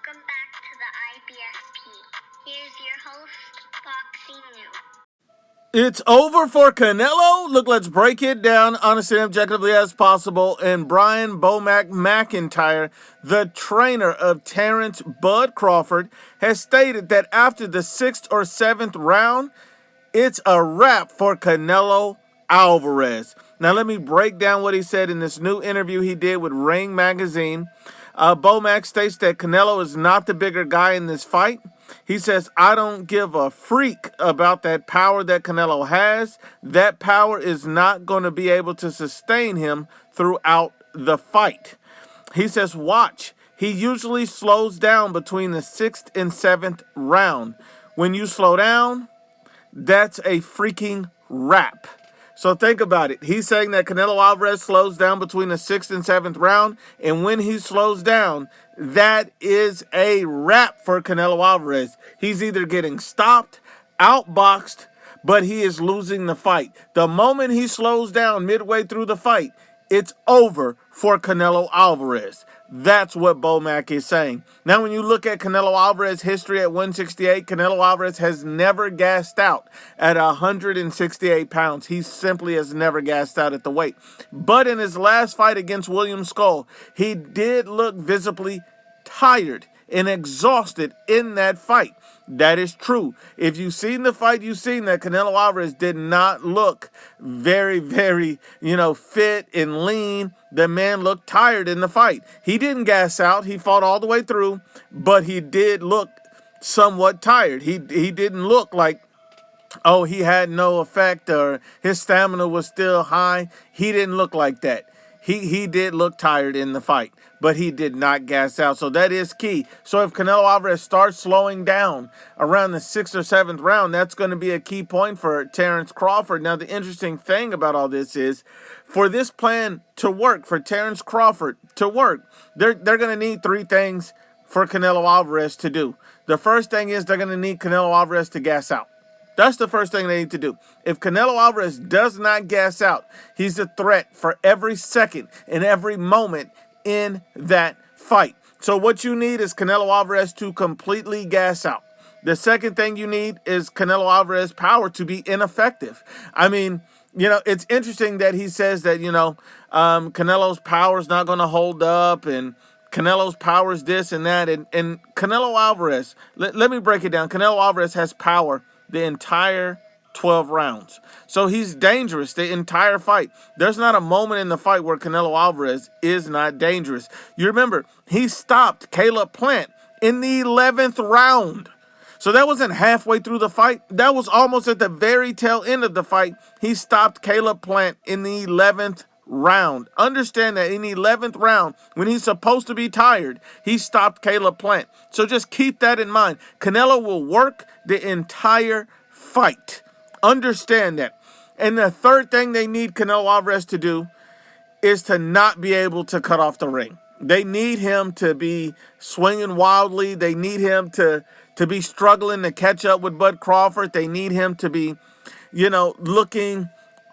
Welcome back to the IBSP. Here's your host, Boxing News. It's over for Canelo. Look, let's break it down honestly and objectively as possible. And Brian Bomac McIntyre, the trainer of Terrence Bud Crawford, has stated that after the 6th or 7th round, it's a wrap for Canelo Alvarez. Now, let me break down what he said in this new interview he did with Ring Magazine. Bomac states that Canelo is not the bigger guy in this fight. He says, I don't give a freak about that power that Canelo has. That power is not going to be able to sustain him throughout the fight. He says, watch. He usually slows down between the 6th and 7th round. When you slow down, that's a freaking wrap. So think about it. He's saying that Canelo Alvarez slows down between the 6th and 7th round. And when he slows down, that is a wrap for Canelo Alvarez. He's either getting stopped, outboxed, but he is losing the fight. The moment he slows down midway through the fight, it's over for Canelo Alvarez. That's what Bomac is saying. Now, when you look at Canelo Alvarez's history at 168, Canelo Alvarez has never gassed out at 168 pounds. He simply has never gassed out at the weight. But in his last fight against William Skull, he did look visibly tired and exhausted in that fight. That is true. If you've seen the fight, you've seen that Canelo Alvarez did not look very, fit and lean. The man looked tired in the fight. He didn't gas out. He fought all the way through, but he did look somewhat tired. He didn't look like, oh, he had no effect or his stamina was still high. He didn't look like that. He did look tired in the fight, but he did not gas out. So that is key. So if Canelo Alvarez starts slowing down around the 6th or 7th round, that's going to be a key point for Terrence Crawford. Now, the interesting thing about all this is for this plan to work, for Terrence Crawford to work, they're going to need 3 things for Canelo Alvarez to do. The first thing is they're going to need Canelo Alvarez to gas out. That's the first thing they need to do. If Canelo Alvarez does not gas out, he's a threat for every second and every moment in that fight. So what you need is Canelo Alvarez to completely gas out. The second thing you need is Canelo Alvarez's power to be ineffective. I mean, it's interesting that he says that, Canelo's power is not going to hold up and Canelo's power is this and that. And Canelo Alvarez, let me break it down. Canelo Alvarez has power the entire 12 rounds. So he's dangerous the entire fight. There's not a moment in the fight where Canelo Alvarez is not dangerous. You remember, he stopped Caleb Plant in the 11th round. So that wasn't halfway through the fight. That was almost at the very tail end of the fight. He stopped Caleb Plant in the 11th round. Understand that in the 11th round, when he's supposed to be tired, he stopped Caleb Plant. So just keep that in mind. Canelo will work the entire fight. Understand that. And the third thing they need Canelo Alvarez to do is to not be able to cut off the ring. They need him to be swinging wildly. They need him to be struggling to catch up with Bud Crawford. They need him to be, looking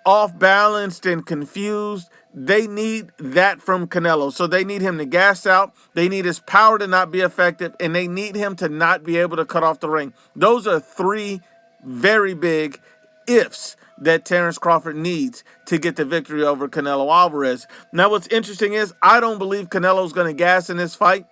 off-balanced and confused. They need that from Canelo. So they need him to gas out. They need his power to not be effective. And they need him to not be able to cut off the ring. Those are 3 very big ifs that Terrence Crawford needs to get the victory over Canelo Alvarez. Now, what's interesting is I don't believe Canelo's going to gas in this fight.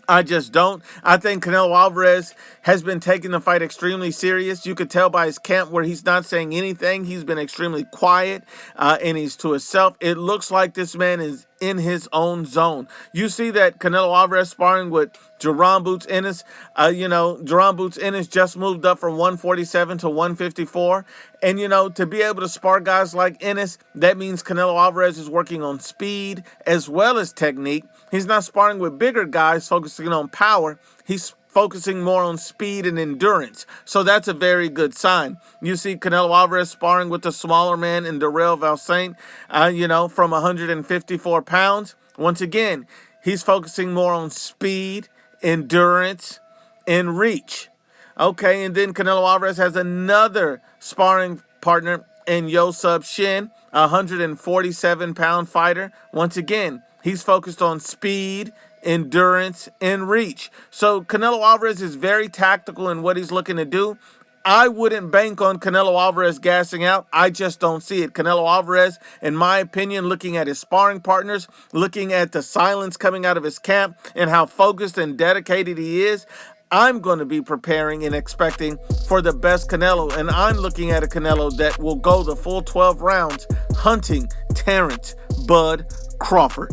I just don't. I think Canelo Alvarez has been taking the fight extremely serious. You could tell by his camp where he's not saying anything. He's been extremely quiet and he's to himself. It looks like this man is in his own zone. You see that Canelo Alvarez sparring with Jerome Boots Ennis. Jerome Boots Ennis just moved up from 147 to 154. And, to be able to spar guys like Ennis, that means Canelo Alvarez is working on speed as well as technique. He's not sparring with bigger guys focusing on power. He's focusing more on speed and endurance. So that's a very good sign. You see Canelo Alvarez sparring with the smaller man in Darrell Valsaint, from 154 pounds. Once again, he's focusing more on speed, endurance, and reach. Okay, and then Canelo Alvarez has another sparring partner in Yosub Shin, a 147-pound fighter. Once again, he's focused on speed, endurance, and reach. So Canelo Alvarez is very tactical in what he's looking to do. I wouldn't bank on Canelo Alvarez gassing out. I just don't see it. Canelo Alvarez, in my opinion, looking at his sparring partners, looking at the silence coming out of his camp and how focused and dedicated he is, I'm going to be preparing and expecting for the best Canelo. And I'm looking at a Canelo that will go the full 12 rounds hunting Terrence Bud Crawford.